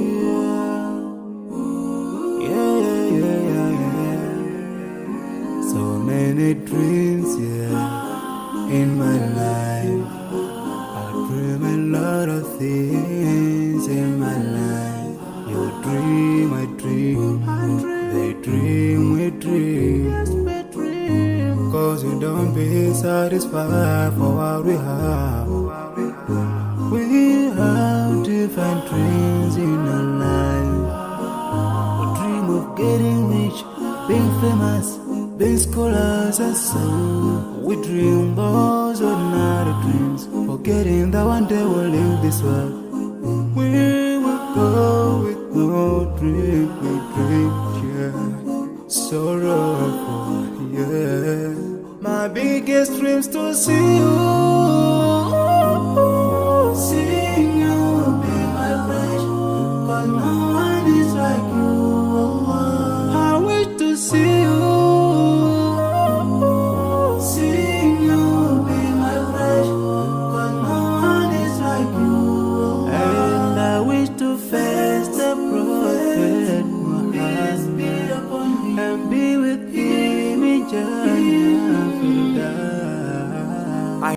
yeah. Yeah, yeah, yeah, yeah. So many dreams, yeah, in my life. I dream a lot of things in my life. You dream, I dream. They dream, we dream. Cause we don't be satisfied for what we have. We have different dreams in our life. We dream of getting rich, being famous, being scholars and so. We dream those ordinary dreams, forgetting that one day we'll leave this world. We will go with no dream, we dream, yeah. Sorrowful, yeah. My biggest dreams to see you, seeing you will be my wish. Cause no one is like you. I wish to see you.